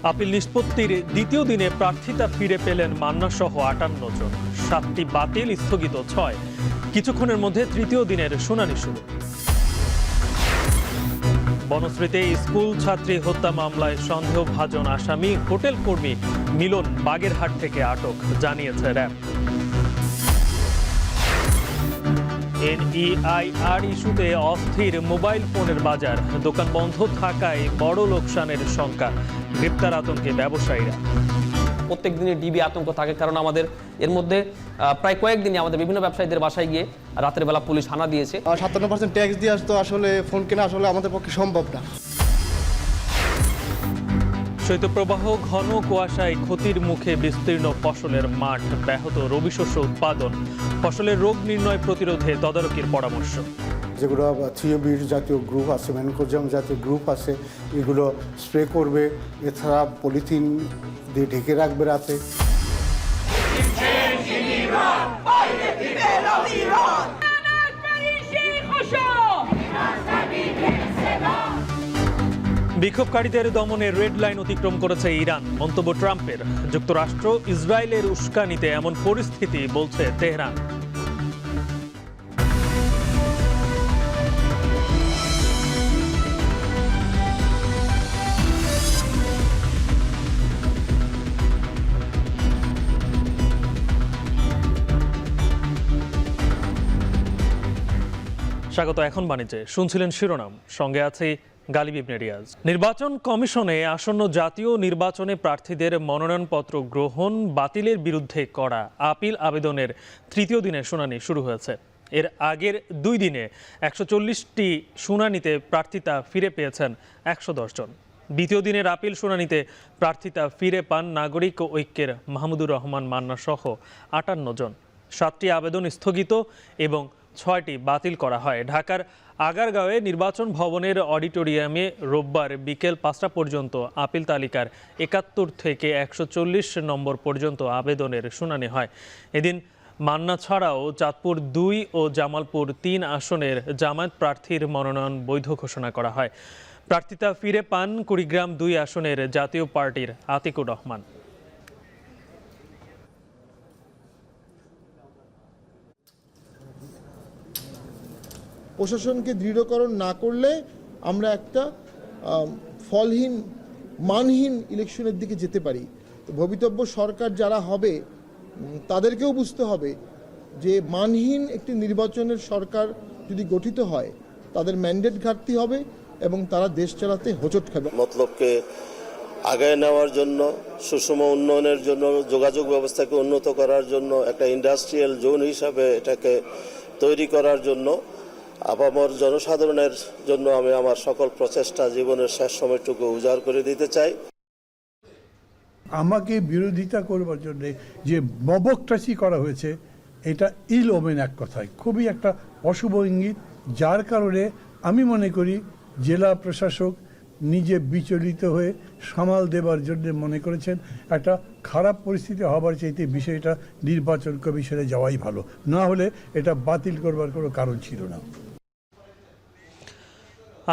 Appeal নিষ্পত্তির দ্বিতীয় দিনে প্রার্থিতা ফিরে পেলেন মান্না সহ 58 জন। 7টি বাতিল, স্থগিত 6। কিছুক্ষণের মধ্যে তৃতীয় দিনের শুনানি শুরু। বনশ্রীতে স্কুল ছাত্রী হত্যা মামলায় সন্দেহভাজন আসামি হোটেল কর্মী মিলন বাগেরহাট থেকে আটক, জানিয়েছে র্যাব। এনইআইআর ইস্যুতে অস্থির মোবাইল ফোনের বাজার, দোকান বন্ধ থাকায় বড় লোকসানের শঙ্কা, গ্রেপ্তার আতঙ্কে ব্যবসায়ীরা। প্রত্যেক দিনে ডিবি আতঙ্ক থাকে, কারণ আমাদের এর মধ্যে প্রায় কয়েকদিনই আমাদের বিভিন্ন ব্যবসায়ীদের বাসায় গিয়ে রাতের বেলা পুলিশ হানা দিয়েছে। 57% ট্যাক্স দিয়ে আসতো, আসলে ফোন কেনা আসলে আমাদের পক্ষে সম্ভব না। শৈত্যপ্রবাহ, ঘন কুয়াশায় ক্ষতির মুখে বিস্তীর্ণ ফসলের মাঠ, ব্যাহত রবি শস্য উৎপাদন, ফসলের রোগ নির্ণয় প্রতিরোধে তদারকির পরামর্শ। যেগুলো থিওবির জাতীয় গ্রুপ আছে, ম্যানকোজাম জাতীয় গ্রুপ আছে, এগুলো স্প্রে করবে। এছাড়া পলিথিন দিয়ে ঢেকে রাখবে রাতে। বিক্ষোভকারীদের দমনে রেড লাইন অতিক্রম করেছে ইরান, মন্তব্য ট্রাম্পের। যুক্তরাষ্ট্র ইসরায়েলের উস্কানিতে এমন পরিস্থিতি, বলছে তেহরান। স্বাগত। এখন বাণিজ্যে শুনছিলেন শিরোনাম, সঙ্গে আছে গালিব ইবনে রিয়াজ। নির্বাচন কমিশনে আসন্ন জাতীয় নির্বাচনে প্রার্থীদের মনোনয়নপত্র গ্রহণ বাতিলের বিরুদ্ধে করা আপিল আবেদনের তৃতীয় দিনের শুনানি শুরু হয়েছে। এর আগের 2 দিনে 140টি শুনানিতে প্রার্থিতা ফিরে পেয়েছেন 110 জন। দ্বিতীয় দিনের আপিল শুনানিতে প্রার্থিতা ফিরে পান নাগরিক ঐক্যের মাহমুদুর রহমান মান্না সহ 58 জন। 7টি আবেদন স্থগিত এবং 6টি বাতিল করা হয়। ঢাকার আগারগাঁওয়ে নির্বাচন ভবনের অডিটোরিয়ামে রোববার বিকেল 5টা পর্যন্ত আপিল তালিকার 71 থেকে 140 নম্বর পর্যন্ত আবেদনের শুনানি হয়। এদিন মান্না ছাড়াও চাঁদপুর 2 ও জামালপুর 3 আসনের জামায়াত প্রার্থীর মনোনয়ন বৈধ ঘোষণা করা হয়। প্রার্থিতা ফিরে পান কুড়িগ্রাম 2 আসনের জাতীয় পার্টির আতিকুর রহমান। প্রশাসনকে দৃঢ়করণ না করলে আমরা একটা ফলহীন, মানহীন ইলেকশনের দিকে যেতে পারি। ভবিতব্য সরকার যারা হবে তাদেরকেও বুঝতে হবে যে মানহীন একটি নির্বাচনের সরকার যদি গঠিত হয় তাদের ম্যান্ডেট ঘাটতি হবে এবং তারা দেশ চালাতে হোঁচট খাবে। মতলবকে আগায় নেওয়ার জন্য, সুষম উন্নয়নের জন্য, যোগাযোগ ব্যবস্থাকে উন্নত করার জন্য, একটা ইন্ডাস্ট্রিয়াল জোন হিসাবে এটাকে তৈরি করার জন্য, আপামর জনসাধারণের জন্য আমি আমার সকল প্রচেষ্টা জীবনের শেষ সময়টুকু উজাড় করে দিতে চাই। আমাকে বিরোধিতা করবার জন্য যে মবক্রাসি করা হয়েছে, এটা ইল ওমেন, এক কথায় খুবই একটা অশুভ ইঙ্গিত, যার কারণে আমি মনে করি জেলা প্রশাসক নিজে বিচলিত হয়ে সামাল দেবার জন্য মনে করেছেন একটা খারাপ পরিস্থিতি হবার চাইতে বিষয়টা নির্বাচন কমিশনে যাওয়াই ভালো, না হলে এটা বাতিল করবার কোনো কারণ ছিল না।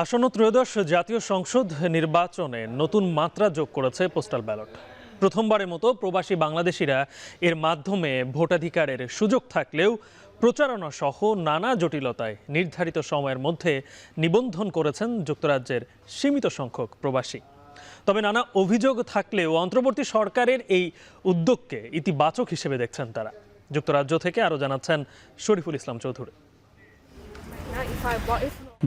আসন্ন ত্রয়োদশ জাতীয় সংসদ নির্বাচনে নতুন মাত্রা যোগ করেছে পোস্টাল ব্যালট। প্রথমবারের মতো প্রবাসী বাংলাদেশিরা এর মাধ্যমে ভোটাধিকারের সুযোগ থাকলেও প্রচারণা সহ নানা জটিলতায় নির্ধারিত সময়ের মধ্যে নিবন্ধন করেছেন যুক্তরাজ্যের সীমিত সংখ্যক প্রবাসী। তবে নানা অভিযোগ থাকলেও অন্তর্বর্তী সরকারের এই উদ্যোগকে ইতিবাচক হিসেবে দেখছেন তারা। যুক্তরাজ্য থেকে আরও জানাচ্ছেন শরীফুল ইসলাম চৌধুরী।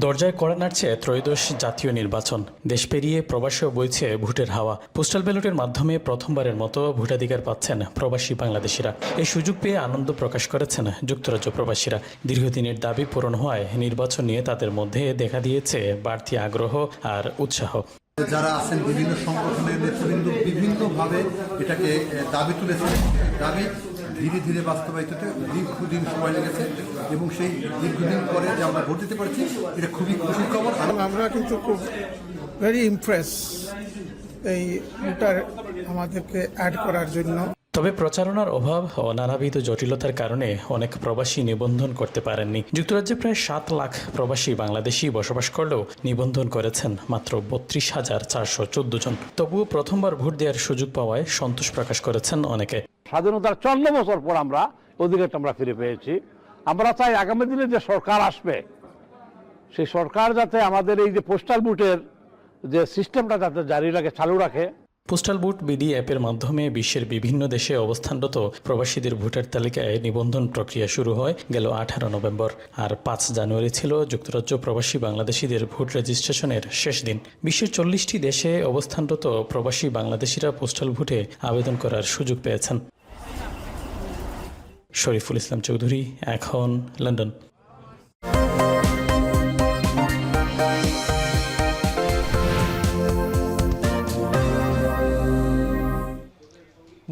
দরজায় কড়া নাড়ছে ত্রয়োদশ জাতীয় নির্বাচন। দেশ পেরিয়ে প্রবাসেও বইছে ভোটের হাওয়া। পোস্টাল ব্যালটের মাধ্যমে প্রথমবারের মতো ভোটাধিকার পাচ্ছেন প্রবাসী বাংলাদেশিরা। এই সুযোগ পেয়ে আনন্দ প্রকাশ করেছেন যুক্তরাজ্য প্রবাসীরা। দীর্ঘদিনের দাবি পূরণ হওয়ায় নির্বাচন নিয়ে তাদের মধ্যে দেখা দিয়েছে বাড়তি আগ্রহ আর উৎসাহ। যারা আছেন বিভিন্ন সংগঠনের নেতৃবৃন্দ বিভিন্নভাবে এটাকে দাবি তুলেছেন। দাবি ধীরে ধীরে বাস্তবায়িত হতে দীর্ঘদিন সময় লেগেছে এবং সেই দীর্ঘদিন পরে যে আমরা ভোট দিতে পারছি, এটা খুবই খুশির খবর। আমরা কিন্তু খুব ভেরি ইমপ্রেস এই ভোটার আমাদেরকে অ্যাড করার জন্য। তবে প্রচারণার অভাব ও নানাবিধ জটিলতার কারণে অনেক প্রবাসী নিবন্ধন করতে পারেননি। যুক্তরাজ্যে প্রায় 7 লাখ প্রবাসী বাংলাদেশি বসবাস করলেও নিবন্ধন করেছেন মাত্র 32,414 জন। তবুও প্রথমবার ভোট দেওয়ার সুযোগ পাওয়ায় সন্তোষ প্রকাশ করেছেন অনেকে। স্বাধীনতার 54 বছর পর আমরা অধিকারটা আমরা ফিরে পেয়েছি। আমরা চাই আগামী দিনে যে সরকার আসবে সেই সরকার যাতে আমাদের এই যে পোস্টাল ভোটের যে সিস্টেমটা যাতে জারি রাখে, চালু রাখে। পোস্টাল ভোট বিডি অ্যাপের মাধ্যমে বিশ্বের বিভিন্ন দেশে অবস্থানরত প্রবাসীদের ভোটার তালিকায় নিবন্ধন প্রক্রিয়া শুরু হয় গেল 18 নভেম্বর। আর 5 জানুয়ারি ছিল যুক্তরাজ্য প্রবাসী বাংলাদেশিদের ভোট রেজিস্ট্রেশনের শেষ দিন। বিশ্বের 40টি দেশে অবস্থানরত প্রবাসী বাংলাদেশিরা পোস্টাল ভোটে আবেদন করার সুযোগ পেয়েছেন। শরীফুল ইসলাম চৌধুরী, এখন লন্ডন।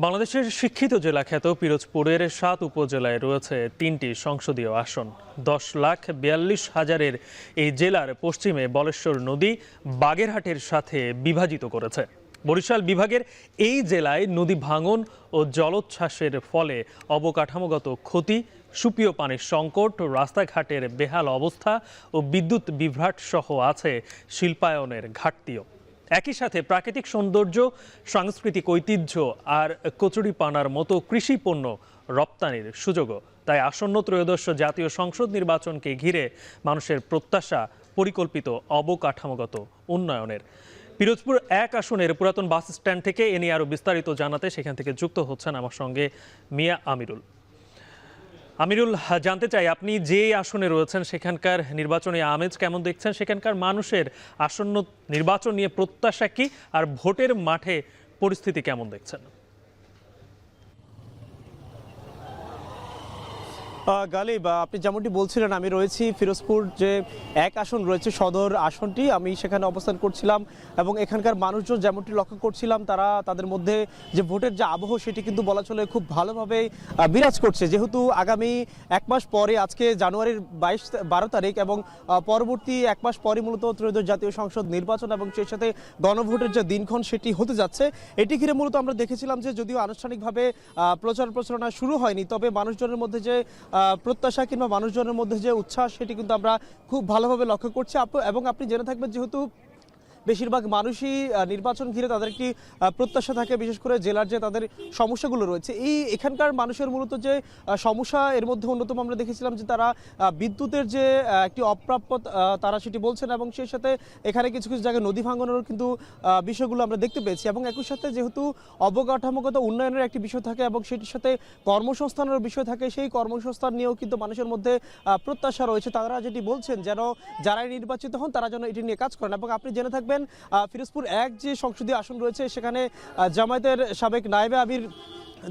বাংলাদেশের শিক্ষিত জেলা খ্যাত পিরোজপুরের 7 উপজেলায় রয়েছে 3টি সংসদীয় আসন। 10,42,000-এর এই জেলার পশ্চিমে বলেশ্বর নদী বাগেরহাটের সাথে বিভাজিত করেছে। বরিশাল বিভাগের এই জেলায় নদী ভাঙন ও জলোচ্ছ্বাসের ফলে অবকাঠামোগত ক্ষতি, সুপেয় পানির সংকট, রাস্তাঘাটের বেহাল অবস্থা ও বিদ্যুৎ বিভ্রাট সহ আছে শিল্পায়নের ঘাটতিও। একই সাথে প্রাকৃতিক সৌন্দর্য, সাংস্কৃতিক ঐতিহ্য আর কচুরিপানার মতো কৃষি পণ্য রপ্তানির সুযোগও। তাই আসন্ন ত্রয়োদশ জাতীয় সংসদ নির্বাচনকে ঘিরে মানুষের প্রত্যাশা পরিকল্পিত অবকাঠামোগত উন্নয়নের। পিরোজপুর 1 আসনের পুরাতন বাস স্ট্যান্ড থেকে এ নিয়ে আরও বিস্তারিত জানাতে সেখান থেকে যুক্ত হচ্ছেন আমার সঙ্গে মিয়া আমিরুল। আমিরুল, জানতে চাই আপনি যে আসনে রয়েছেন সেখানকার নির্বাচনী আমেজ কেমন দেখছেন, সেখানকার মানুষের আসন্ন নির্বাচন নিয়ে প্রত্যাশা কি, আর ভোটের মাঠে পরিস্থিতি কেমন দেখছেন? গালিব, আপনি যেমনটি বলছিলেন, আমি রয়েছি ফিরোজপুর যে 1 আসন রয়েছে সদর আসনটি, আমি সেখানে অবস্থান করছিলাম এবং এখানকার মানুষজন যেমনটি লক্ষ্য করছিলাম তাদের মধ্যে যে ভোটের যে আবহ সেটি কিন্তু বলা চলে খুব ভালোভাবে বিরাজ করছে। যেহেতু আগামী 1 মাস পরে, আজকে জানুয়ারির 12 তারিখ এবং পরবর্তী 1 মাস পরে মূলত ত্রয়োদশ জাতীয় সংসদ নির্বাচন এবং সেই সাথে গণভোটের যে দিনক্ষণ সেটি হতে যাচ্ছে। এটি ঘিরে মূলত আমরা দেখেছিলাম যে যদিও আনুষ্ঠানিকভাবে প্রচারণা শুরু হয়নি, তবে মানুষজনের মধ্যে যে প্রত্যাশা কিংবা মানুষজনের মধ্যে যে উচ্ছ্বাস সেটি কিন্তু আমরা খুব ভালোভাবে লক্ষ্য করছি। এবং আপনি জেনে থাকবেন যেহেতু বেশিরভাগ মানুষই নির্বাচন ঘিরে তাদের একটি প্রত্যাশা থাকে, বিশেষ করে জেলার যে তাদের সমস্যাগুলো রয়েছে। এখানকার মানুষের মূলত যে সমস্যা, এর মধ্যে অন্যতম আমরা দেখেছিলাম যে তারা বিদ্যুতের যে একটি অপ্রাপ্য তারা সেটি বলছেন এবং সেই সাথে এখানে কিছু কিছু জায়গায় নদী ভাঙনের কিন্তু বিষয়গুলো আমরা দেখতে পেয়েছি। এবং একই সাথে যেহেতু অবকাঠামোগত উন্নয়নের একটি বিষয় থাকে এবং সেটির সাথে কর্মসংস্থানের বিষয় থাকে, সেই কর্মসংস্থান নিয়েও কিন্তু মানুষের মধ্যে প্রত্যাশা রয়েছে। তারা যেটি বলছেন যেন যারাই নির্বাচিত হন তারা যেন এটি নিয়ে কাজ করেন। এবং আপনি জেনে থাকবেন ফিরোজপুর 1 যে সংসদীয় আসন রয়েছে সেখানে জামায়াতের সাবেক নায়েবে আমির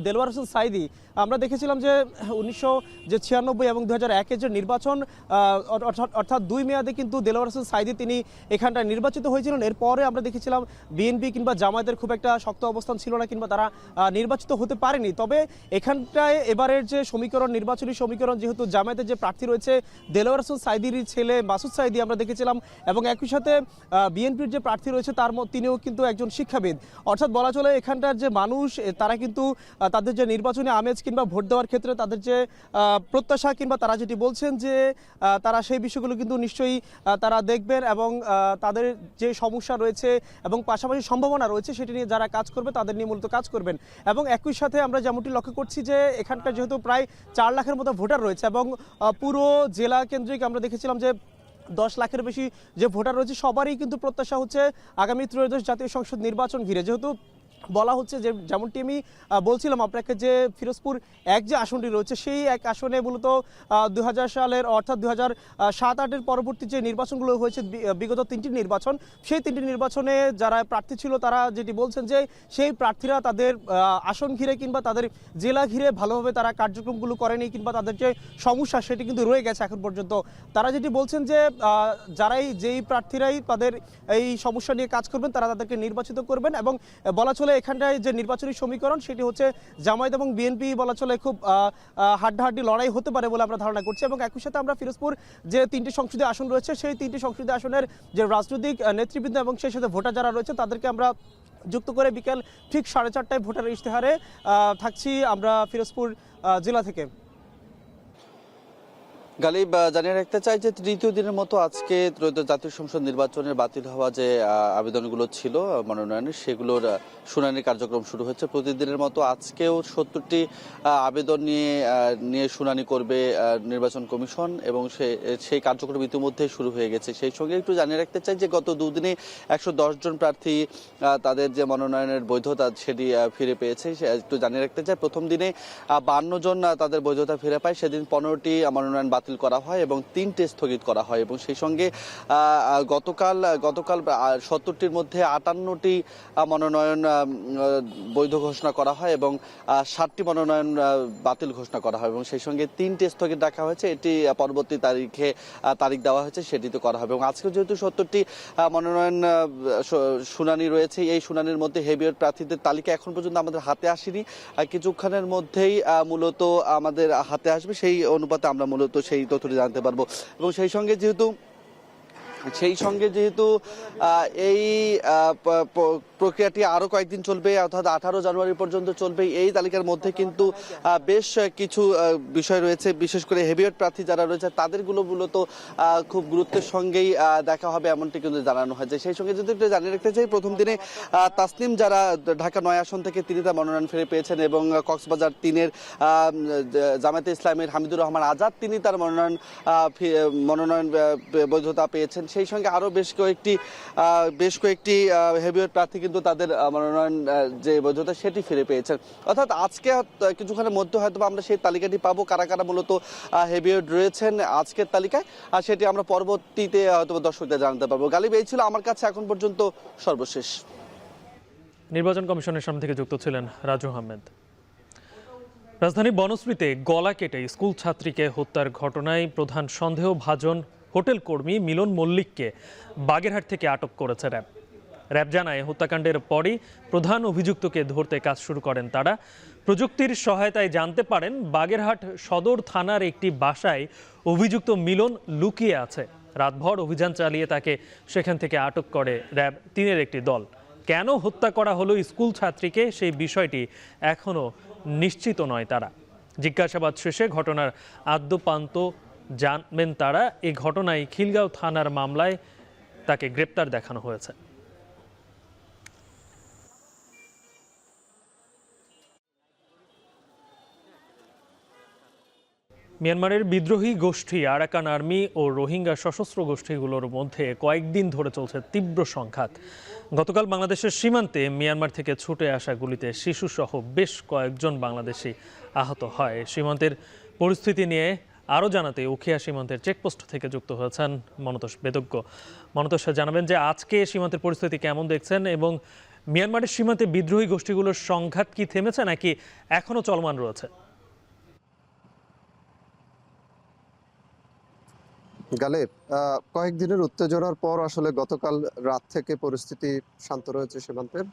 দেলোয়ার হোসেন সাইদি, আমরা দেখেছিলাম যে 1996 এবং 2001-এর যে নির্বাচন, অর্থাৎ 2 মেয়াদে কিন্তু দেলোয়ার হোসেন সাইদি তিনি এখানটায় নির্বাচিত হয়েছিলেন। এরপরে আমরা দেখেছিলাম বিএনপি কিংবা জামায়াতের খুব একটা শক্ত অবস্থান ছিল না কিংবা তারা নির্বাচিত হতে পারেনি। তবে এখানটায় এবারের যে নির্বাচনী সমীকরণ, যেহেতু জামায়াতের যে প্রার্থী রয়েছে দেলোয়ার হোসেন সাইদির ছেলে মাসুদ সাইদি আমরা দেখেছিলাম, এবং একই সাথে বিএনপির যে প্রার্থী রয়েছে তিনিও কিন্তু একজন শিক্ষাবিদ। অর্থাৎ বলা চলে এখানটার যে মানুষ তারা কিন্তু তাদের যে নির্বাচনী আমেজ কিংবা ভোট দেওয়ার ক্ষেত্রে তাদের যে প্রত্যাশা কিংবা তারা যেটি বলছেন যে তারা সেই বিষয়গুলো কিন্তু নিশ্চয়ই তারা দেখবেন এবং তাদের যে সমস্যা রয়েছে এবং পাশাপাশি সম্ভাবনা রয়েছে সেটি নিয়ে যারা কাজ করবে তাদের নিয়ে মূলত কাজ করবেন। এবং একই সাথে আমরা যেমনটি লক্ষ্য করছি যে এখানকার যেহেতু প্রায় 4 লাখের মতো ভোটার রয়েছে এবং পুরো জেলা কেন্দ্রিক আমরা দেখেছিলাম যে 10 লাখের বেশি যে ভোটার রয়েছে, সবারই কিন্তু প্রত্যাশা হচ্ছে আগামী ত্রয়োদশ জাতীয় সংসদ নির্বাচন ঘিরে। যেহেতু বলা হচ্ছে যে যেমনটি আমি বলছিলাম আপনাকে যে ফিরোজপুর 1 যে আসনটি রয়েছে সেই 1 আসনে মূলত 2000 সালের অর্থাৎ 2007-08-এর পরবর্তী যে নির্বাচনগুলো হয়েছে, বিগত 3টি নির্বাচন, সেই 3টি নির্বাচনে যারা প্রার্থী ছিল তারা যেটি বলছেন যে সেই প্রার্থীরা তাদের আসন ঘিরে কিংবা তাদের জেলা ঘিরে ভালোভাবে তারা কার্যক্রমগুলো করেনি কিংবা তাদের যে সমস্যা সেটি কিন্তু রয়ে গেছে এখন পর্যন্ত। তারা যেটি বলছেন যে যেই প্রার্থীরাই তাদের এই সমস্যা নিয়ে কাজ করবেন তারা তাদেরকে নির্বাচিত করবেন এবং বলা চলে এখানটায় যে নির্বাচনী সমীকরণ সেটি হচ্ছে জামায়াত এবং বিএনপি বলা চলে খুব হাড্ডাহাড্ডি লড়াই হতে পারে বলে আমরা ধারণা করছি। এবং একই সাথে আমরা ফিরোজপুর যে 3টি সংসদীয় আসন রয়েছে সেই 3টি সংসদীয় আসনের যে রাজনৈতিক নেতৃবৃন্দ এবং সেই সাথে ভোটার যারা রয়েছে তাদেরকে আমরা যুক্ত করে বিকেল ঠিক 4:30টায় ভোটার ইশতেহারে থাকছি আমরা ফিরোজপুর জেলা থেকে। গালিব, জানিয়ে রাখতে চাই যে তৃতীয় দিনের মতো আজকে ত্রয়োদশ জাতীয় সংসদ নির্বাচনের বাতিল হওয়া যে আবেদনগুলো ছিল মনোনয়নের, সেগুলোর শুনানি কার্যক্রম শুরু হয়েছে। প্রতিদিনের মতো আজকেও 70টি আবেদন নিয়ে শুনানি করবে নির্বাচন কমিশন এবং সেই কার্যক্রম ইতিমধ্যে শুরু হয়ে গেছে। সেই সঙ্গে একটু জানিয়ে রাখতে চাই যে গত দুদিনে 110 জন প্রার্থী তাদের যে মনোনয়নের বৈধতা সেটি ফিরে পেয়েছে। একটু জানিয়ে রাখতে চাই প্রথম দিনে 52 জন তাদের বৈধতা ফিরে পায়, সেদিন 15টি মনোনয়ন বাতিল করা হয় এবং 3টে স্থগিত করা হয়। এবং সেই সঙ্গে গতকাল 70টির মধ্যে 58টি মনোনয়ন বৈধ ঘোষণা করা হয় এবং 60টি মনোনয়ন বাতিল ঘোষণা করা হয় এবং সেই সঙ্গে 3টে স্থগিত রাখা হয়েছে। এটি পরবর্তী তারিখ দেওয়া হয়েছে, সেটিতে করা হবে। এবং আজকে যেহেতু 70টি মনোনয়ন শুনানি রয়েছে, এই শুনানির মধ্যে হেভিওয়েট প্রার্থীদের তালিকা এখন পর্যন্ত আমাদের হাতে আসেনি, কিছুক্ষণের মধ্যেই মূলত আমাদের হাতে আসবে। সেই অনুপাতে আমরা মূলত সেই তথ্যটি জানতে পারবো। এবং সেই সঙ্গে যেহেতু এই প্রক্রিয়াটি আরো কয়েকদিন চলবে, অর্থাৎ 18 জানুয়ারি পর্যন্ত চলবে, এই তালিকার মধ্যে কিন্তু বেশ কিছু বিষয় রয়েছে, বিশেষ করে হেভিওয়েট প্রার্থী যারা রয়েছে তাদেরগুলো মূলত খুব গুরুত্বের সঙ্গেই দেখা হবে এমনটি কিন্তু জানানো হয়েছে। সেই সঙ্গে যদি একটু জানিয়ে রাখতে চাই, প্রথম দিনে তাসনিম যারা ঢাকা 9 আসন থেকে তিনি তার মনোনয়ন ফিরে পেয়েছেন এবং কক্সবাজার 3-এর জামায়াতে ইসলামের হামিদুর রহমান আজাদ তিনি তার মনোনয়ন বৈধতা পেয়েছেন। সেই সঙ্গে আরো বেশ কয়েকটি হেভিওয়েট প্রার্থী কিন্তু তাদের মনোনয়ন যে বৈধতা সেটি ফিরে পেয়েছেন। অর্থাৎ আজকে কিছুক্ষণের মধ্যে হয়তো আমরা সেই তালিকাটি পাবো, কারা কারা মূলত হেভিওয়েট রয়েছেন আজকের তালিকায়, আর সেটি আমরা পরবর্তীতে হয়তো দর্শকদের জানাতে পারবো। গালিব, এই ছিল আমার কাছে এখন পর্যন্ত সর্বশেষ। নির্বাচন কমিশনের সামনে থেকে যুক্ত ছিলেন রাজু আহমেদ। রাজধানী বনশ্রীতে গলা কেটে স্কুল ছাত্রীকে হত্যার ঘটনায় প্রধান সন্দেহভাজন হোটেল কর্মী মিলন মল্লিককে বাগেরহাট থেকে আটক করেছে র্যাব। র্যাব জানায় হত্যাকাণ্ডের পরই প্রধান অভিযুক্তকে ধরতে কাজ শুরু করেন তারা। প্রযুক্তির সহায়তায় জানতে পারেন বাগেরহাট সদর থানার একটি বাসায় অভিযুক্ত মিলন লুকিয়ে আছে। রাতভর অভিযান চালিয়ে তাকে সেখান থেকে আটক করে র্যাব 3-এর একটি দল। কেন হত্যা করা হলো স্কুল ছাত্রীকে সেই বিষয়টি এখনও নিশ্চিত নয় তারা। জিজ্ঞাসাবাদ শেষে ঘটনার আদ্যোপান্ত জানবেন তারা। এই ঘটনায় খিলগাঁও থানার মামলায় তাকে গ্রেপ্তার দেখানো হয়েছে। মিয়ানমারের বিদ্রোহী গোষ্ঠী আরাকান আর্মি ও রোহিঙ্গা সশস্ত্র গোষ্ঠীগুলোর মধ্যে কয়েকদিন ধরে চলছে তীব্র সংঘাত। গতকাল বাংলাদেশের সীমান্তে মিয়ানমার থেকে ছুটে আসা গুলিতে শিশুসহ বেশ কয়েকজন বাংলাদেশি আহত হয়। সীমান্তের পরিস্থিতি নিয়ে আরও জানাতে উখিয়া সীমান্তের চেকপোস্ট থেকে যুক্ত হয়েছেন মনতোষ বেদজ্ঞ। মনতোষ, জানাবেন যে আজকে সীমান্তের পরিস্থিতি কেমন দেখছেন এবং মিয়ানমারের সীমান্তে বিদ্রোহী গোষ্ঠীগুলোর সংঘাত কি থেমেছে নাকি এখনো চলমান রয়েছে? গালেব, কয়েকদিনের উত্তেজনার পর আসলে গতকাল রাত থেকে পরিস্থিতি শান্ত রয়েছে সীমান্তের।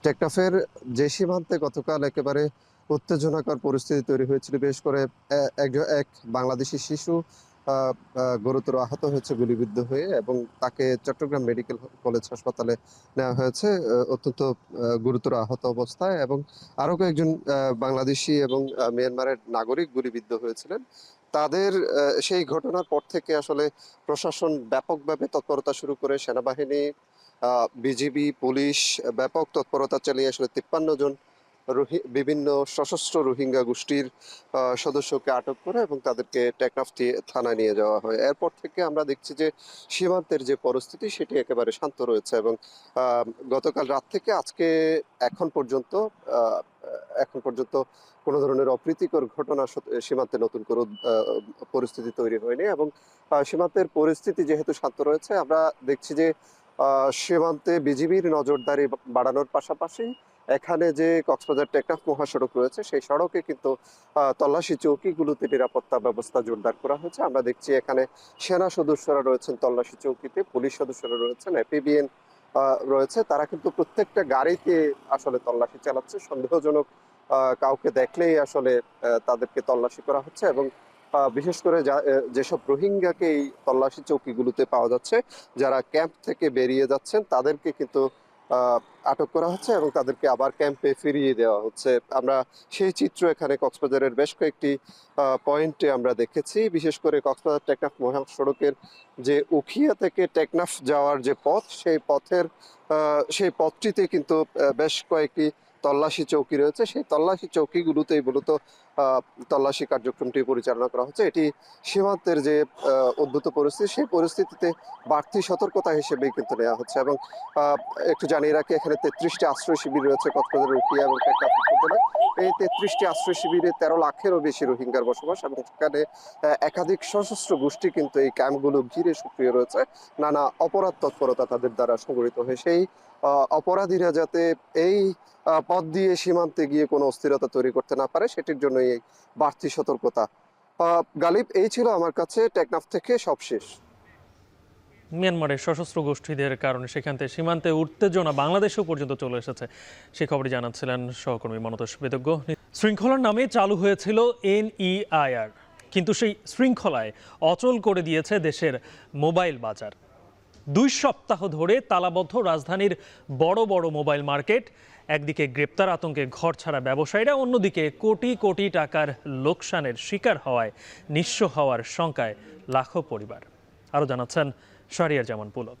টেকনাফের যে সীমান্তে গতকাল একেবারে উত্তেজনাকর পরিস্থিতি তৈরি হয়েছিল, বিশেষ করে এক বাংলাদেশি শিশু গুরুতর আহত হয়েছে গুলিবিদ্ধ হয়ে এবং তাকে চট্টগ্রাম মেডিকেল কলেজ হাসপাতালে নেওয়া হয়েছে অত্যন্ত গুরুতর আহত অবস্থায়। এবং আরও কয়েকজন বাংলাদেশি এবং মিয়ানমারের নাগরিক গুলিবিদ্ধ হয়েছিলেন। তাদের সেই ঘটনার পর থেকে আসলে প্রশাসন ব্যাপকভাবে তৎপরতা শুরু করে, সেনাবাহিনী, বিজিবি, পুলিশ ব্যাপক তৎপরতা চালিয়ে আসলে 53 জন বিভিন্ন সশস্ত্র রোহিঙ্গা গোষ্ঠীর সদস্যকে আটক করে এবং তাদেরকে টেকনাফ থানায় নিয়ে যাওয়া হয়। এরপর থেকে আমরা দেখছি যে সীমান্তের যে পরিস্থিতি সেটি একেবারে শান্ত রয়েছে এবং গতকাল রাত থেকে আজকে এখন পর্যন্ত কোনো ধরনের অপ্রীতিকর ঘটনা সীমান্তে নতুন কোনো পরিস্থিতি তৈরি হয়নি এবং সীমান্তের পরিস্থিতি যেহেতু শান্ত রয়েছে, আমরা দেখছি যে সীমান্তে বিজিবির নজরদারি বাড়ানোর পাশাপাশি এখানে যে কক্সবাজার টেকনাফ মহাসড়ক রয়েছে সেই সড়কে কিন্তু তল্লাশি চৌকিগুলোতে নিরাপত্তা ব্যবস্থা জোরদার করা হয়েছে। আমরা দেখছি এখানে সেনা সদস্যরা রয়েছেন তল্লাশি চৌকিতে, পুলিশ সদস্যরা রয়েছেন, এপিবিএন রয়েছে, তারা কিন্তু প্রত্যেকটা গাড়িতে আসলে তল্লাশি চালাচ্ছে। সন্দেহজনক কাউকে দেখলেই আসলে তাদেরকে তল্লাশি করা হচ্ছে এবং বিশেষ করে যেসব রোহিঙ্গাকে এই তল্লাশি চৌকিগুলোতে পাওয়া যাচ্ছে, যারা ক্যাম্প থেকে বেরিয়ে যাচ্ছেন তাদেরকে কিন্তু আটক করা হচ্ছে এবং তাদেরকে আবার ক্যাম্পে ফিরিয়ে দেওয়া হচ্ছে। আমরা সেই চিত্র এখানে কক্সবাজারের বেশ কয়েকটি পয়েন্টে আমরা দেখেছি। বিশেষ করে কক্সবাজার টেকনাফ মহাসড়কের যে উখিয়া থেকে টেকনাফ যাওয়ার যে পথ, সেই পথটিতে কিন্তু বেশ কয়েকটি তল্লাশি চৌকি রয়েছে। সেই তল্লাশি চৌকিগুলোতেই মূলত তল্লাশি কার্যক্রমটি পরিচালনা করা হচ্ছে। এটি সীমান্তের যে উদ্ভূত পরিস্থিতি, সেই পরিস্থিতিতে বাড়তি সতর্কতা হিসেবেই কিন্তু নেওয়া হচ্ছে। এবং একটু জানিয়ে রাখি, এখানে 33টি আশ্রয় শিবির রয়েছে কক্সবাজার, উখিয়া এবং টেকনাফ উপজেলায়। এই 33টি আশ্রয় শিবিরে 13 লাখেরও বেশি রোহিঙ্গার বসবাস এবং সেখানে একাধিক সশস্ত্র গোষ্ঠী কিন্তু এই ক্যাম্পগুলো ঘিরে সক্রিয় রয়েছে। নানা অপরাধ তৎপরতা তাদের দ্বারা সংগঠিত হয়। সেই অপরাধীরা যাতে এই পথ দিয়ে সীমান্তে গিয়ে কোনো অস্থিরতা তৈরি করতে না পারে, সেটির জন্য এই বাড়তি সতর্কতা। গালিব, এই ছিল আমার কাছে টেকনাফ থেকে সবশেষ। মিয়ানমারের সশস্ত্র গোষ্ঠীদের কারণে সেখান থেকে সীমান্তে উত্তেজনা বাংলাদেশেও পর্যন্ত চলে এসেছে, সে খবরটি জানাচ্ছিলেন সহকর্মী মনতোষ বেদজ্ঞ। শৃঙ্খলার নামে চালু হয়েছিল NEIR, কিন্তু সেই শৃঙ্খলায় অচল করে দিয়েছে দেশের মোবাইল বাজার। 2 সপ্তাহ ধরে তালাবদ্ধ রাজধানীর বড় বড় মোবাইল মার্কেট। একদিকে গ্রেপ্তার আতঙ্কে ঘরছাড়া ব্যবসায়ীরা, অন্যদিকে কোটি কোটি টাকার লোকসানের শিকার হওয়ায় নিঃস্ব হওয়ার শঙ্কায় লাখো পরিবার। আরও জানাচ্ছেন শাহরিয়ার জামান পুলক।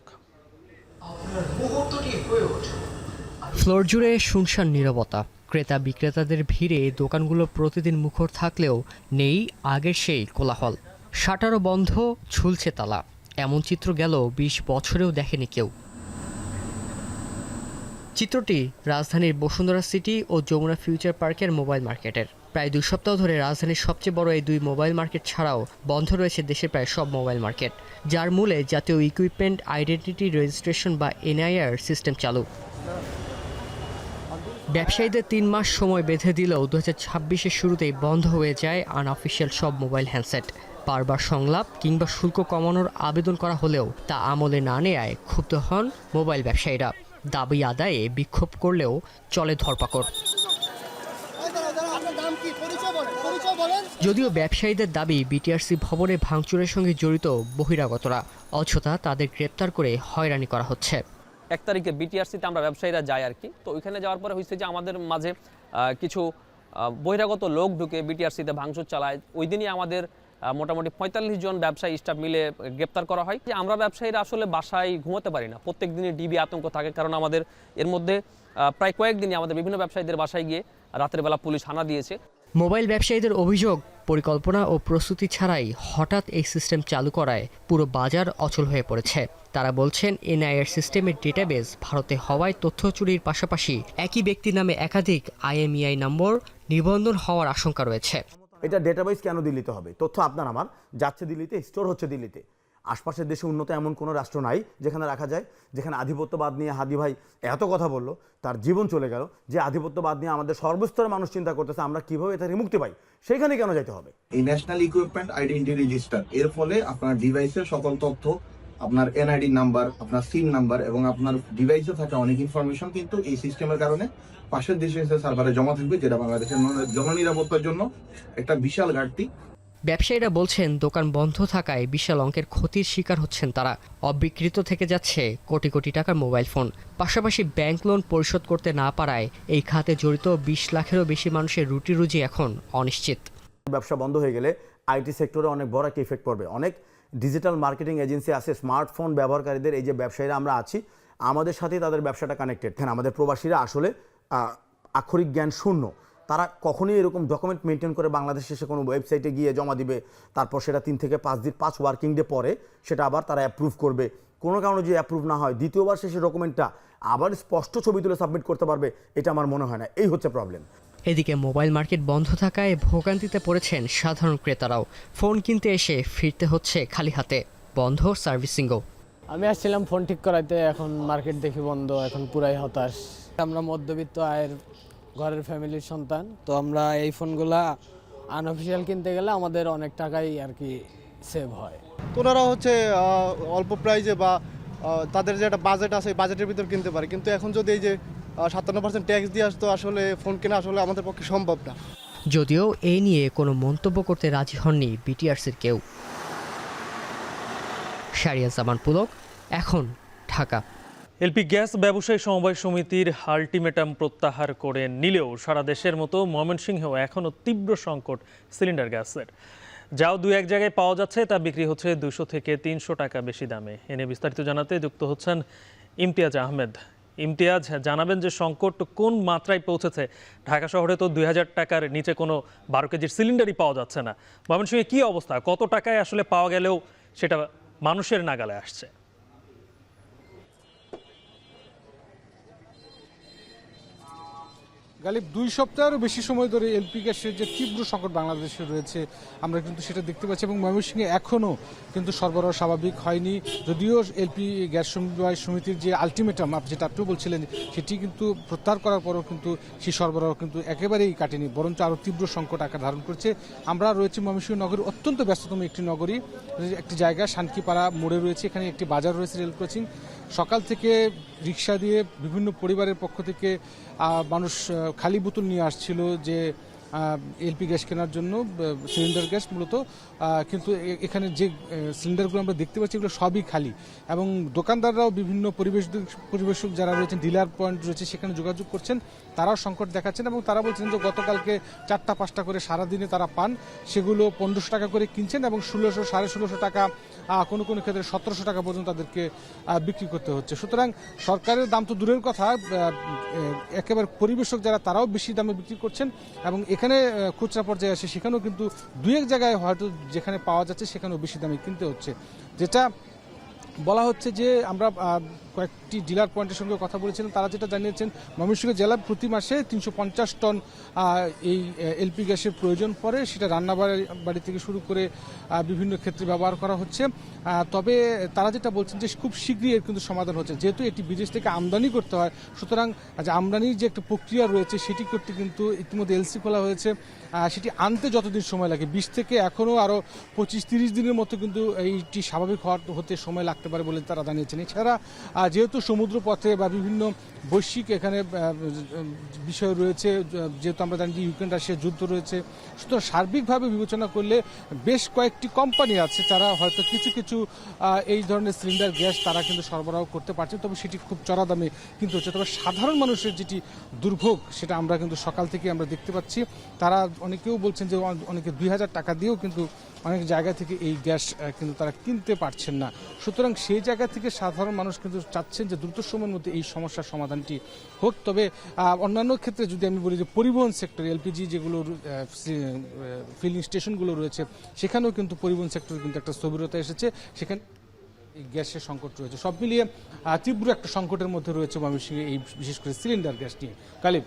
ফ্লোর জুড়ে শুনশান নীরবতা। ক্রেতা বিক্রেতাদের ভিড়ে দোকানগুলো প্রতিদিন মুখর থাকলেও নেই আগের সেই কোলাহল। শাটারও বন্ধ, ঝুলছে তালা। এমন চিত্র গেল 20 বছরেও দেখেনি কেউ। চিত্রটি রাজধানীর বসুন্ধরা সিটি ও যমুনা ফিউচার পার্কের মোবাইল মার্কেটের। প্রায় 2 সপ্তাহ ধরে রাজধানীর সবচেয়ে বড় এই 2 মোবাইল মার্কেট ছাড়াও বন্ধ রয়েছে দেশের প্রায় সব মোবাইল মার্কেট, যার মূলে জাতীয় ইকুইপমেন্ট আইডেন্টিটি রেজিস্ট্রেশন বা NIR সিস্টেম চালু। ব্যবসায়ীদের 3 মাস সময় বেঁধে দিলেও 2026-এর শুরুতেই বন্ধ হয়ে যায় আনঅফিসিয়াল সব মোবাইল হ্যান্ডসেট। বারবার সংলাপ কিংবা শুল্ক কমানোর আবেদন করা হলেও তা আমলে না নেয়ায় ক্ষুব্ধ হন মোবাইল ব্যবসায়ীরা। দাবি আদায়ে বিক্ষোভ করলেও চলে ধরপাকড়। যদিও ব্যবসায়ীদের দাবি, BTRC ভবনে ভাঙচুরের সঙ্গে জড়িত বহিরাগতরা, অযথা তাদের গ্রেপ্তার করে হয়রানি করা হচ্ছে। 1 তারিখে BTRC-তে আমরা ব্যবসায়ীরা যাই আর কি, তো ওইখানে যাওয়ার পরে হয়েছে যে আমাদের মাঝে কিছু বহিরাগত লোক ঢুকে BTRC-তে ভাঙচুর চালায়। ওই দিনই আমাদের মোটামুটি 45 জন ব্যবসায়ী স্টাফ মিলে গ্রেপ্তার করা হয়। আমরা ব্যবসায়ীরা আসলে বাসায় ঘুমোতে পারি না, প্রত্যেক দিনই ডিবি আতঙ্ক থাকে, কারণ আমাদের এর মধ্যে প্রায় কয়েকদিনই আমাদের বিভিন্ন ব্যবসায়ীদের বাসায় গিয়ে রাতের বেলা পুলিশ হানা দিয়েছে। মোবাইল ব্যবসায়ীদের অভিযোগ, পরিকল্পনা ও প্রস্তুতি ছাড়াই হঠাৎ এই সিস্টেম চালু করায় পুরো বাজার অচল হয়ে পড়েছে। তারা বলছেন, NIR সিস্টেমের ডেটাবেস ভারতে হওয়ায় তথ্য চুরির পাশাপাশি একই ব্যক্তির নামে একাধিক IMEI নম্বর নিবন্ধন হওয়ার আশঙ্কা রয়েছে। এটা ডেটাবেস কেন দিল্লিতে হবে? তথ্য আপনার আমার যাচ্ছে দিল্লিতে, স্টোর হচ্ছে দিল্লিতে। আশপাশের দেশে উন্নত এমন কোনো রাষ্ট্র নাই যেখানে রাখা যায়, যেখানে আধিপত্যবাদ নিয়ে হাদি ভাই এত কথা বললো, তার জীবন চলে গেল। যে আধিপত্যবাদ নিয়ে আমাদের সর্বস্তরের মানুষ চিন্তা করতেছে আমরা কিভাবে এটা থেকে মুক্তি পাই, সেইখানে কেন যেতে হবে? এই ন্যাশনাল ইকুইপমেন্ট আইডেন্টিটি রেজিস্টার, এর ফলে আপনার ডিভাইসের সকল তথ্য, আপনার NID নাম্বার, আপনার সিম নাম্বার এবং আপনার ডিভাইসে থাকা অনেক ইনফরমেশন কিন্তু এই সিস্টেমের কারণে পাশের দেশে এসে সার্ভারে জমা থাকবে, যেটা বাংলাদেশের জননিরাপত্তার জন্য একটা বিশাল ঘাটতি। ব্যবসায়ীরা বলছেন, দোকান বন্ধ থাকায় বিশাল অঙ্কের ক্ষতির শিকার হচ্ছেন তারা। অবিকৃত থেকে যাচ্ছে কোটি কোটি টাকার মোবাইল ফোন। পাশাপাশি ব্যাংক লোন পরিশোধ করতে না পারায় এই খাতে জড়িত 20 লাখেরও বেশি মানুষের রুটি রুজি এখন অনিশ্চিত। ব্যবসা বন্ধ হয়ে গেলে IT সেক্টরে অনেক বড় একটা ইফেক্ট পড়বে। অনেক ডিজিটাল মার্কেটিং এজেন্সি আছে, স্মার্টফোন ব্যবহারকারীদের, এই যে ব্যবসায়ীরা আমরা আছি, আমাদের সাথে তাদের ব্যবসাটা কানেক্টেড। আমাদের প্রবাসীরা আসলে আক্ষরিক জ্ঞান শূন্য। তারা কখনোই এরকম ডকুমেন্ট মেনটেন করে বাংলাদেশে এসে কোনো ওয়েবসাইটে গিয়ে জমা দিবে, তারপর সেটা 3 থেকে 5 ওয়ার্কিং ডে পরে সেটা আবার তারা অ্যাপ্রুভ করবে। কোনো কারণে যে অ্যাপ্রুভ না হয়, দ্বিতীয়বার সে ডকুমেন্টটা আবার স্পষ্ট ছবি তুলে সাবমিট করতে পারবে, এটা আমার মনে হয় না। এই হচ্ছে প্রবলেম। এদিকে মোবাইল মার্কেট বন্ধ থাকায় ভোগান্তিতে পড়েছেন সাধারণ ক্রেতারাও। ফোন কিনতে এসে ফিরতে হচ্ছে খালি হাতে, বন্ধ সার্ভিসিংও। আমি আসছিলাম ফোন ঠিক করাইতে, এখন মার্কেট দেখি বন্ধ, এখন পুরাই হতাশ। আমরা মধ্যবিত্ত আয়ের ঘরের ফ্যামিলির সন্তান, তো আমরা এই ফোনগুলা আনঅফিসিয়াল কিনতে গেলে আমাদের অনেক টাকাই আর কি সেভ হয়। তো ওনারা হচ্ছে অল্প প্রাইজে বা তাদের যে একটা বাজেট আছে এই বাজেটের ভিতর কিনতে পারে, কিন্তু এখন যদি এই যে 57% ট্যাক্স দিয়ে আসতো আসলে ফোন কেনা আসলে আমাদের পক্ষে সম্ভব না। যদিও এই নিয়ে কোনো মন্তব্য করতে রাজি হননি বিটিআরসির কেউ। শারিয়া জামান পুলক, এখন ঢাকা। এলপি গ্যাস ব্যবসায়ী সমবায় সমিতির আলটিমেটাম প্রত্যাহার করে নিলেও সারা দেশের মতো ময়মনসিংহেও এখনও তীব্র সংকট সিলিন্ডার গ্যাসের। যাও দু এক জায়গায় পাওয়া যাচ্ছে তা বিক্রি হচ্ছে 200 থেকে 300 টাকা বেশি দামে। এনে বিস্তারিত জানাতে যুক্ত হচ্ছেন ইমতিয়াজ আহমেদ। ইমতিয়াজ, জানাবেন যে সংকট কোন মাত্রায় পৌঁছেছে? ঢাকা শহরে তো 2000 টাকার নিচে কোনো 12 কেজির সিলিন্ডারই পাওয়া যাচ্ছে না। ময়মনসিংহে কী অবস্থা? কত টাকায় আসলে পাওয়া গেলেও সেটা মানুষের নাগালে আসছে? গালিব 2 সপ্তাহেরও বেশি সময় ধরে এলপি গ্যাসের যে তীব্র সংকট বাংলাদেশে রয়েছে আমরা কিন্তু সেটা দেখতে পাচ্ছি, এবং ময়মনসিংহে এখনও কিন্তু সরবরাহ স্বাভাবিক হয়নি। যদিও এলপি গ্যাস সমবায় সমিতির যে আলটিমেটাম যেটা আপনিও বলছিলেন সেটি কিন্তু প্রত্যাহার করার পরও কিন্তু সেই সরবরাহ কিন্তু একেবারেই কাটেনি, বরঞ্চ আরও তীব্র সংকট আকার ধারণ করছে। আমরা রয়েছি ময়মনসিংহ নগরীর অত্যন্ত ব্যস্ততম একটি নগরী, একটি জায়গা শান্তিপাড়া মোড়ে রয়েছে, এখানে একটি বাজার রয়েছে রেল ক্রসিং। সকাল থেকে রিক্সা দিয়ে বিভিন্ন পরিবারের পক্ষ থেকে মানুষ খালি বোতল নিয়ে আসছিল যে এলপি গ্যাস কেনার জন্য, সিলিন্ডার গ্যাস মূলত, কিন্তু এখানে যে সিলিন্ডারগুলো আমরা দেখতে পাচ্ছি এগুলো সবই খালি, এবং দোকানদাররাও বিভিন্ন পরিবেশক যারা রয়েছেন, ডিলার পয়েন্ট রয়েছে সেখানে যোগাযোগ করছেন, তারাও সংকট দেখাচ্ছেন, এবং তারা বলছেন যে গতকালকে 4টা-5টা করে সারাদিনে তারা পান, সেগুলো 1500 টাকা করে কিনছেন এবং 1600-1650 টাকা, কোনো কোনো ক্ষেত্রে 1700 টাকা পর্যন্ত তাদেরকে বিক্রি করতে হচ্ছে। সুতরাং সরকারের দাম তো দূরের কথা, একেবারে পরিবেশক যারা তারাও বেশি দামে বিক্রি করছেন, এবং এখানে খুচরা পর্যায়ে আসে সেখানেও কিন্তু 2-1 জায়গায় হয়তো যেখানে পাওয়া যাচ্ছে সেখানেও বেশি দামে কিনতে হচ্ছে। যেটা বলা হচ্ছে যে আমরা কয়েকটি ডিলার পয়েন্টের সঙ্গে কথা বলেছিলেন, তারা যেটা জানিয়েছেন ময়মনসিংহ জেলার প্রতি মাসে 350 টন এই এলপি গ্যাসের প্রয়োজন পড়ে, সেটা রান্নাবাড়ি থেকে শুরু করে বিভিন্ন ক্ষেত্রে ব্যবহার করা হচ্ছে। তবে তারা যেটা বলছেন যে খুব শীঘ্রই এর কিন্তু সমাধান হচ্ছে, যেহেতু এটি বিদেশ থেকে আমদানি করতে হয়, সুতরাং আমদানির যে একটা প্রক্রিয়া রয়েছে সেটি করতে কিন্তু ইতিমধ্যে এলসি খোলা হয়েছে, সেটি আনতে যতদিন সময় লাগে 20 থেকে এখনও আরও 25-30 দিনের মতো কিন্তু এইটি স্বাভাবিক হতে সময় লাগতে পারে বলে তারা জানিয়েছেন। এছাড়া যেহেতু সমুদ্র পথে বা বিভিন্ন বৈশ্বিক এখানে বিষয় রয়েছে, যেহেতু আমরা জানি যে ইউক্রেন রাশিয়ার যুদ্ধ রয়েছে, সুতরাং সার্বিকভাবে বিবেচনা করলে বেশ কয়েকটি কোম্পানি আছে যারা হয়তো কিছু কিছু এই ধরনের সিলিন্ডার গ্যাস তারা কিন্তু সরবরাহ করতে পারছে, তবে সেটি খুব চড়া দামে কিন্তু হচ্ছে। তবে সাধারণ মানুষের যেটি দুর্ভোগ সেটা আমরা কিন্তু সকাল থেকে আমরা দেখতে পাচ্ছি, তারা অনেকেও বলছেন যে অনেকে 2000 টাকা দিয়েও কিন্তু অনেক জায়গা থেকে এই গ্যাস কিন্তু তারা কিনতে পারছেন না। সুতরাং সেই জায়গা থেকে সাধারণ মানুষ কিন্তু চাচ্ছেন যে দ্রুত সময়ের মধ্যে এই সমস্যার সমাধানটি হোক। তবে অন্যান্য ক্ষেত্রে যদি আমি বলি যে পরিবহন সেক্টর, এলপিজি যেগুলো ফিলিং স্টেশনগুলো রয়েছে সেখানেও কিন্তু পরিবহন সেক্টরে কিন্তু একটা স্থবিরতা এসেছে, সেখানে এই গ্যাসের সংকট রয়েছে। সব মিলিয়ে তীব্র একটা সংকটের মধ্যে রয়েছে ময়মনসিংহে এই বিশেষ করে সিলিন্ডার গ্যাস নিয়ে। কালিব,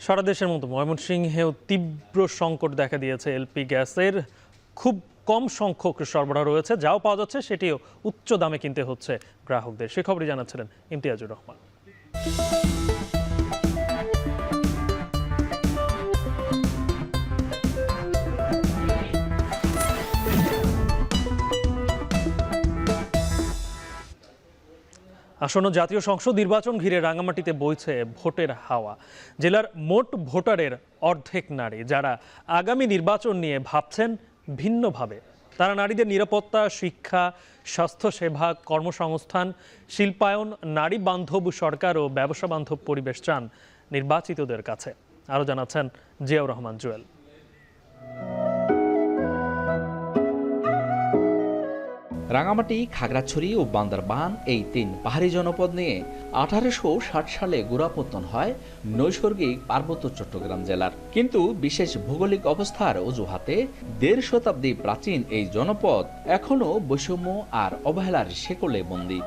সারা দেশের মতো ময়মনসিংহেও তীব্র সংকট দেখা দিয়েছে এলপি গ্যাসের। খুব কম সংখ্যক সরবরাহ রয়েছে, যাও পাওয়া যাচ্ছে সেটিও উচ্চ দামে কিনতে হচ্ছে গ্রাহকদের। সে খবরই জানাচ্ছিলেন ইমতিয়াজুর রহমান। আসন্ন জাতীয় সংসদ নির্বাচন ঘিরে রাঙামাটিতে বইছে ভোটের হাওয়া। জেলার মোট ভোটারের অর্ধেক নারী, যারা আগামী নির্বাচন নিয়ে ভাবছেন ভিন্নভাবে। তারা নারীদের নিরাপত্তা, শিক্ষা, স্বাস্থ্যসেবা, কর্মসংস্থান, শিল্পায়ন, নারী বান্ধব সরকার ও ব্যবসা বান্ধব পরিবেশ চান নির্বাচিতদের কাছে। আরও জানাচ্ছেন জিয়াউর রহমান জুয়েল। রাঙামাটি, খাগড়াছড়ি ও বান্দরবান এই 3 পাহাড়ি জনপদ নিয়ে 1860 সালে গোড়াপত্তন হয় নৈসর্গিক পার্বত্য চট্টগ্রাম জেলার। কিন্তু বিশেষ ভৌগোলিক অবস্থার অজুহাতে 1.5 শতাব্দী প্রাচীন এই জনপদ এখনো বৈষম্য আর অবহেলার শেকলে বন্দী।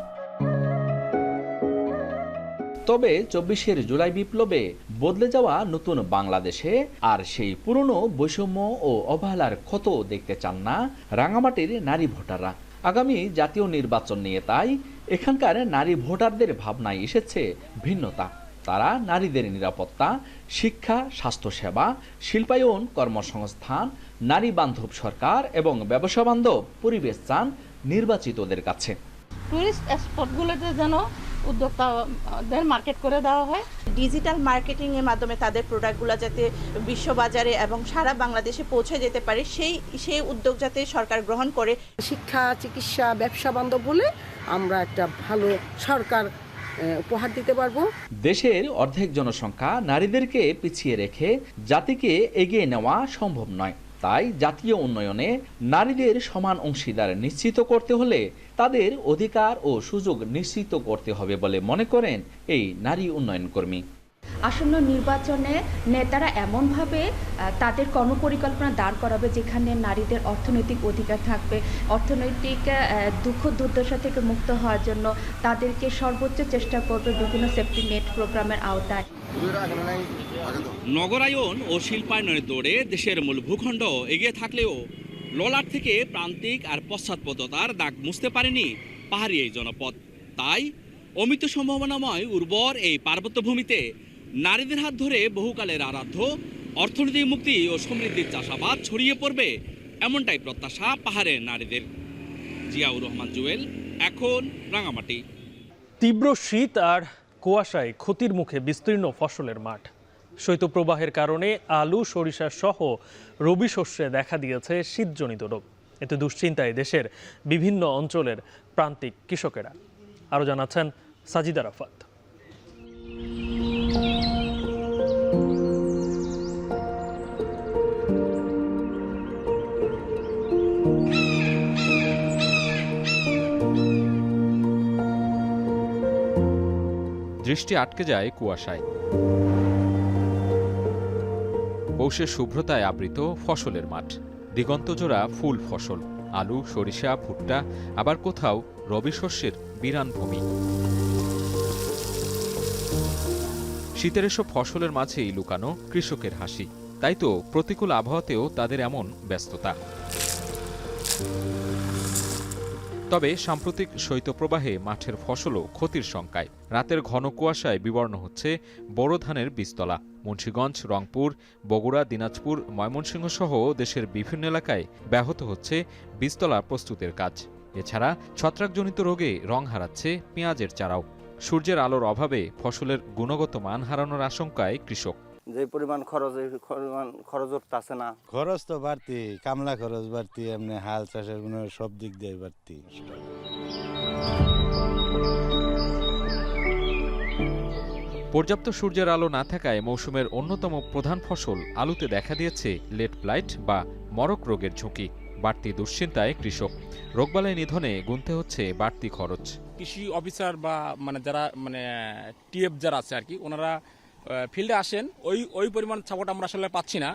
তবে 24 জুলাই বিপ্লবে বদলে যাওয়া নতুন বাংলাদেশে আর সেই পুরনো বৈষম্য ও অবহেলার ক্ষত দেখতে চান না রাঙামাটির নারী ভোটাররা। আগামী জাতীয় নির্বাচন নিয়ে তাই এখানকার নারী ভোটারদের ভাবনায় এসেছে ভিন্নতা। তারা নারীদের নিরাপত্তা, শিক্ষা, স্বাস্থ্যসেবা, শিল্পায়ন, কর্মসংস্থান, নারী বান্ধব সরকার এবং ব্যবসা বান্ধব পরিবেশ চান নির্বাচিতদের কাছে। টুরিস্ট স্পটগুলোতে যেন উদ্যোক্তাদের মার্কেট করে দেওয়া হয়। ডিজিটাল মার্কেটিং এর মাধ্যমে তাদের প্রোডাক্টগুলো যাতে বিশ্ববাজারে এবং সারা বাংলাদেশে পৌঁছে যেতে পারে সেই উদ্যোগ যাতে সরকার গ্রহণ করে। শিক্ষা, চিকিৎসা, ব্যবসা বান্ধব হলে আমরা একটা ভালো সরকার উপহার দিতে পারবো। দেশের অর্ধেক জনসংখ্যা নারীদেরকে পিছিয়ে রেখে জাতিকে এগিয়ে নেওয়া সম্ভব নয়। তাই জাতীয় উন্নয়নে নারীদের সমান অংশীদার নিশ্চিত করতে হলে তাদের অধিকার ও সুযোগ নিশ্চিত করতে হবে বলে মনে করেন এই নারী উন্নয়ন কর্মী। আসন্ন নির্বাচনে নেতারা এমনভাবে তাদের কর্মপরিকল্পনা দাঁড় করাবে যেখানে নারীদের অর্থনৈতিক অধিকার থাকবে, অর্থনৈতিক দুঃখ দুর্দশা থেকে মুক্ত হওয়ার জন্য তাদেরকে সর্বোচ্চ চেষ্টা করবে বিভিন্ন সেফটি নেট প্রোগ্রামের আওতায়। নগরায়ন ও শিল্পায়নের দৌড়ে দেশের মূল ভূখণ্ড এগিয়ে থাকলেও ললাট থেকে প্রান্তিক আর পশ্চাৎপদতার দাগ মুছতে পারেনি পাহাড়ি এই জনপদ। তাই অমিত সম্ভাবনাময় উর্বর এই পার্বত্য ভূমিতে নারীদের হাত ধরে বহুকালের আরাধ্য অর্থনৈতিক মুক্তি ও সমৃদ্ধির চাষাবাদ ছড়িয়ে পড়বে, এমনটাই প্রত্যাশা পাহাড়ের নারীদের। জিয়াউর রহমান জুয়েল, এখন রাঙামাটি। তীব্র শীত আর কুয়াশায় ক্ষতির মুখে বিস্তীর্ণ ফসলের মাঠ। শৈত্যপ্রবাহের কারণে আলু, সরিষা সহ রবি শস্যে দেখা দিয়েছে শীতজনিত রোগ। এতে দুশ্চিন্তায় দেশের বিভিন্ন অঞ্চলের প্রান্তিক কৃষকেরা। আরও জানাচ্ছেন সাজিদা রাফাত। দৃষ্টি আটকে যায় কুয়াশায়। পৌষের শুভ্রতায় আবৃত ফসলের মাঠ, দিগন্তজোড়া ফুল ফসল, আলু, সরিষা, ভুট্টা, আবার কোথাও রবি শস্যের বিরান ভূমি। শীতের এসব ফসলের মাঝেই লুকানো কৃষকের হাসি। তাই তো প্রতিকূল আবহাওয়াতেও তাদের এমন ব্যস্ততা। তবে সাম্প্রতিক শৈত্যপ্রবাহে মাঠের ফসলও ক্ষতির শঙ্কায়। রাতের ঘন কুয়াশায় বিবর্ণ হচ্ছে বোরো ধানের বীজতলা। মুন্সিগঞ্জ, রংপুর, বগুড়া, দিনাজপুর, ময়মনসিংহ সহ দেশের বিভিন্ন এলাকায় ব্যাহত হচ্ছে বীজতলা প্রস্তুতের কাজ। এছাড়া ছত্রাকজনিত রোগে রং হারাচ্ছে পেঁয়াজের চারাও। সূর্যের আলোর অভাবে ফসলের গুণগত মান হারানোর আশঙ্কায় কৃষক। যে পরিমাণ খরচ উঠতেছে না, খরচ তো বাড়তি, কামলা খরচ বাড়তি, এমনি হাল চাষের সব দিক দিয়ে বাড়তি। পর্যাপ্ত সূর্যের আলো না থাকায় মৌসুমের অন্যতম প্রধান ফসল আলুতে দেখা দিয়েছে লেট ব্লাইট বা মরক রোগের ঝুঁকি। বাড়তি দুশ্চিন্তায় কৃষক। রোগবালাই নিধনে গুনতে হচ্ছে বাড়তি খরচ। কৃষি অফিসার বা যারা টিএফ যারা আছে আর কি, ওনারা ফিল্ডে আসেন, ওই পরিমাণ সাপোর্ট আমরা আসলে পাচ্ছি না।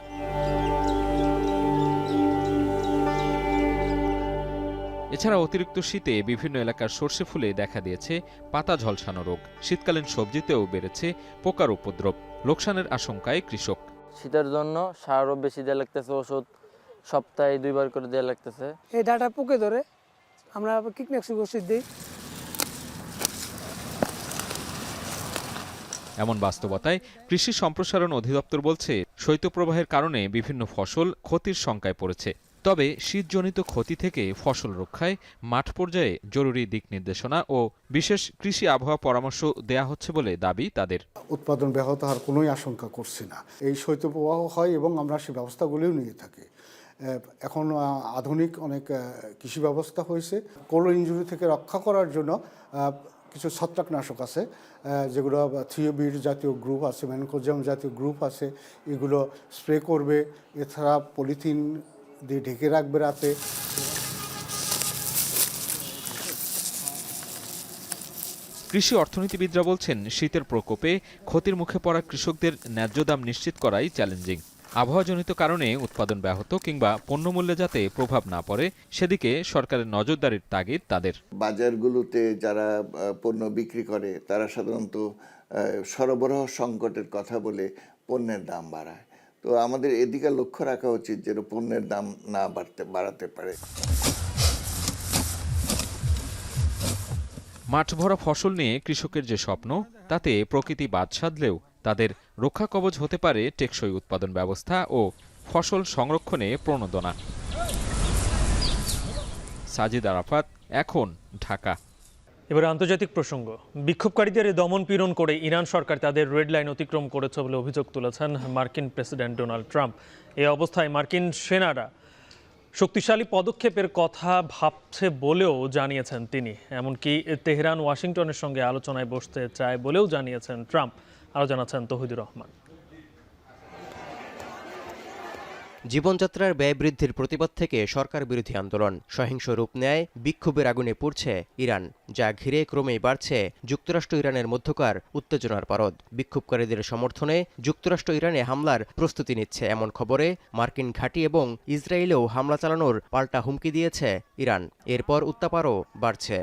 এছাড়া অতিরিক্ত শীতে বিভিন্ন এলাকার সর্ষে ফুলে দেখা দিয়েছে পাতা ঝলসানো রোগ। শীতকালীন সবজিতেও বেড়েছে পোকার উপদ্রব। লোকসানের আশঙ্কায় কৃষক। শীতের জন্য সারও বেশি দেওয়া লাগতেছে, ওষুধ সপ্তাহে 2 বার করে দেওয়া লাগতেছে। এই ডাটা পোকে ধরে, আমরা কীটনাশক ওষুধ দিই। এমন বাস্তবতায় কৃষি সম্প্রসারণ অধিদপ্তর বলছে, শৈত্যপ্রবাহের কারণে বিভিন্ন ফসল ক্ষতির শঙ্কায় পড়েছে। তবে শীতজনিত ক্ষতি থেকে ফসল রক্ষায় মাঠ পর্যায়ে জরুরি দিক নির্দেশনা ও বিশেষ কৃষি আবহাওয়া পরামর্শ দেয়া হচ্ছে বলে দাবি তাদের। উৎপাদন ব্যাহত হওয়ার কোনোই আশঙ্কা করছি না। এই শৈত্যপ্রবাহ হয় এবং আমরা সেই ব্যবস্থাগুলিও নিয়ে থাকি। এখন আধুনিক অনেক কৃষি ব্যবস্থা হয়েছে। কোল্ড ইনজুরি থেকে রক্ষা করার জন্য কিছু ছত্রাকনাশক আছে, যেগুলো থিওবির জাতীয় গ্রুপ আছে, ম্যানকোজিয়াম জাতীয় গ্রুপ আছে, এগুলো স্প্রে করবে। এছাড়া পলিথিন দিয়ে ঢেকে রাখবে রাতে। কৃষি অর্থনীতিবিদরা বলছেন, শীতের প্রকোপে ক্ষতির মুখে পড়া কৃষকদের ন্যায্য দাম নিশ্চিত করাই চ্যালেঞ্জিং। আবহাওয়াজনিত কারণে উৎপাদন ব্যাহত কিংবা পণ্যমূল্যে যাতে প্রভাব না পড়ে সেদিকে সরকারের নজরদারির তাগিদ তাদের। বাজারগুলোতে যারা পণ্য বিক্রি করে তারা সাধারণত সরবরাহ সংকটের কথা বলে পণ্যের দাম বাড়ায়। তো আমাদের এদিকে লক্ষ্য রাখা উচিত যেন পণ্যের দাম না বাড়াতে পারে। মাঠ ভরা ফসল নিয়ে কৃষকের যে স্বপ্ন, তাতে প্রকৃতি বাদ সাধলেও তাদের রক্ষা কবচ হতে পারে টেকসই উৎপাদন ব্যবস্থা ও ফসল সংরক্ষণে প্রণোদনা। সাজিদা রাফাত, এখন ঢাকা। এবার আন্তর্জাতিক প্রসঙ্গ। বিক্ষোভকারীদের দমন পীড়ন করে ইরান সরকার তাদের রেড লাইন অতিক্রম করেছে বলে অভিযোগ তুলেছেন মার্কিন প্রেসিডেন্ট ডোনাল্ড ট্রাম্প। এই অবস্থায় মার্কিন সেনারা শক্তিশালী পদক্ষেপের কথা ভাবছে বলেও জানিয়েছেন তিনি। এমনকি তেহরান ওয়াশিংটনের সঙ্গে আলোচনায় বসতে চায় বলেও জানিয়েছেন ট্রাম্প। আরও জানাচ্ছেন তৌহিদুর রহমান। জীবনযাত্রার ব্যয় বৃদ্ধির প্রতিবাদ থেকে সরকার বিরোধী আন্দোলন সহিংস রূপ নেয়, বিক্ষোভের আগুনে পুড়ছে ইরান, যা ঘিরে ক্রমেই বাড়ছে যুক্তরাষ্ট্র ইরানের মধ্যকার উত্তেজনার পারদ। বিক্ষোভকারীদের সমর্থনে যুক্তরাষ্ট্র ইরানে হামলার প্রস্তুতি নিচ্ছে এমন খবরে মার্কিন ঘাঁটি এবং ইসরায়েলেও হামলা চালানোর পাল্টা হুমকি দিয়েছে ইরান। এরপর উত্তাপ আরও বাড়ছে।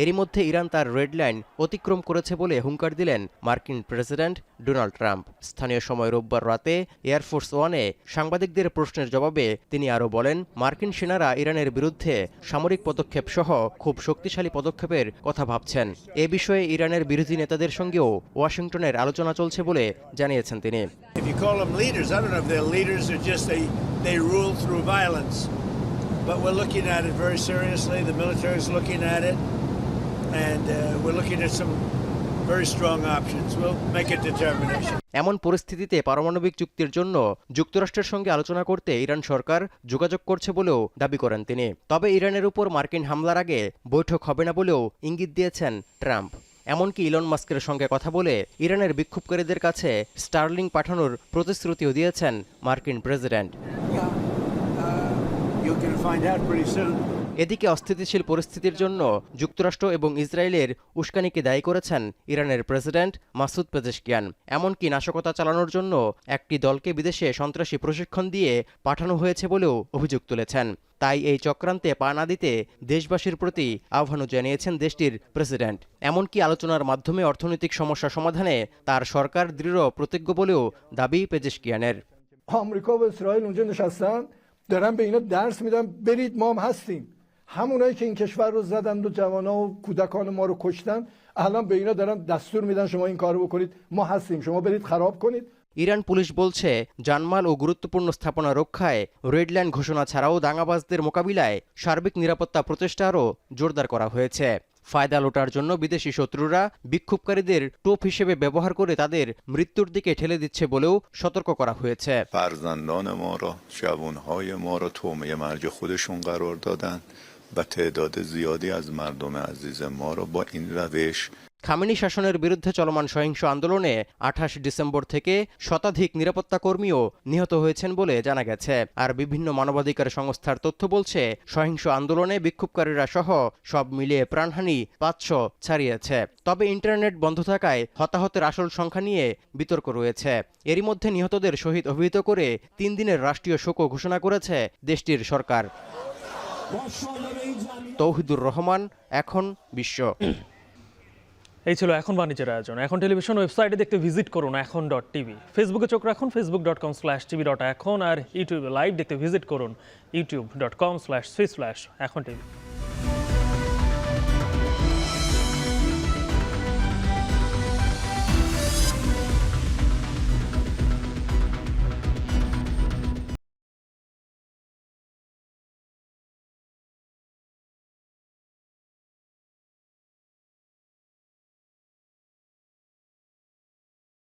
এরই মধ্যে ইরান তার রেড লাইন অতিক্রম করেছে বলে হুঙ্কার দিলেন মার্কিন প্রেসিডেন্ট ডোনাল্ড ট্রাম্প। স্থানীয় সময় রোববার রাতে এয়ারফোর্স ওয়ানে সাংবাদিকদের প্রশ্নের জবাবে তিনি আরও বলেন, মার্কিন সেনারা ইরানের বিরুদ্ধে সামরিক পদক্ষেপ সহ খুব শক্তিশালী পদক্ষেপের কথা ভাবছেন। এ বিষয়ে ইরানের বিরোধী নেতাদের সঙ্গেও ওয়াশিংটনের আলোচনা চলছে বলে জানিয়েছেন তিনি। But we're looking at it very seriously. The military is looking at it, and we're looking at some very strong options. We'll make a determination. এমন পরিস্থিতিতে পারমাণবিক চুক্তির জন্য যুক্তরাষ্ট্রের সঙ্গে আলোচনা করতে ইরান সরকার যোগাযোগ করছে বলেও দাবি করেন তিনি। তবে ইরানের উপর মার্কিন হামলার আগে বৈঠক হবে না বলেও ইঙ্গিত দিয়েছেন ট্রাম্প। এমনকি ইলন মাস্কের সঙ্গে কথা বলে ইরানের বিক্ষোভকারীদের কাছে স্টার্লিং পাঠানোর প্রতিশ্রুতিও দিয়েছেন মার্কিন প্রেসিডেন্ট। এদিকে অস্থিতিশীল পরিস্থিতির জন্য যুক্তরাষ্ট্র এবং ইসরায়েলের উস্কানিকে দায়ী করেছেন ইরানের প্রেসিডেন্ট মাসুদ পেজেশকিয়ান। এমনকি নাশকতা চালানোর জন্য একটি দলকে বিদেশে সন্ত্রাসী প্রশিক্ষণ দিয়ে পাঠানো হয়েছে বলেও অভিযোগ তুলেছেন। তাই এই চক্রান্তে পা না দিতে দেশবাসীর প্রতি আহ্বানও জানিয়েছেন দেশটির প্রেসিডেন্ট। এমনকি আলোচনার মাধ্যমে অর্থনৈতিক সমস্যা সমাধানে তার সরকার দৃঢ় প্রতিজ্ঞ বলেও দাবি পেজেশকিয়ানের। دارن به اینا درس میدن برید ما هم هستیم همونایی که این کشور رو زدن و جوانا و کودکان ما رو کشتن الان به اینا دارن دستور میدن شما این کارو بکنید ما هستیم شما برید خراب کنید। ইরান পুলিশ বলছে জানমাল ও গুরুত্বপূর্ণ স্থাপনা রক্ষায় রেড লাইন ঘোষণা ছাড়াও দাঙ্গাবাজদের মোকাবিলায় সার্বিক নিরাপত্তা প্রচেষ্টা আরও জোরদার করা হয়েছে। ফায়দা লোটার জন্য বিদেশি শত্রুরা বিক্ষোভকারীদের টোপ হিসেবে ব্যবহার করে তাদের মৃত্যুর দিকে ঠেলে দিচ্ছে বলেও সতর্ক করা হয়েছে। فرزندان ما را جوانهای ما را طعمه مرگ خودشون قرار دادن و تعداد زیادی از مردم عزیز ما را با این روش খামেনি শাসনের বিরুদ্ধে চলমান সহিংস আন্দোলনে 28 ডিসেম্বর থেকে শতাধিক নিরাপত্তা কর্মীও নিহত হয়েছেন বলে জানা গেছে। আর বিভিন্ন মানবাধিকার সংস্থার তথ্য বলছে সহিংস আন্দোলনে বিক্ষোভকারীরা সহ সব মিলিয়ে প্রাণহানি 500 ছাড়িয়েছে। তবে ইন্টারনেট বন্ধ থাকায় হতাহতের আসল সংখ্যা নিয়ে বিতর্ক রয়েছে। এরই মধ্যে নিহতদের শহীদ অভিহিত করে 3 দিনের রাষ্ট্রীয় শোকও ঘোষণা করেছে দেশটির সরকার। তৌহিদুর রহমান, এখন বিশ্ব। এই ছিল এখন বাণিজ্যের আয়োজন। এখন টেলিভিশন ওয়েবসাইটে দেখতে ভিজিট করুন এখন.tv, ফেসবুকে চোখ রাখুন facebook.com/tv.এখন, আর ইউটিউবে লাইভ দেখতে ভিজিট করুন youtube.com/এখন.tv।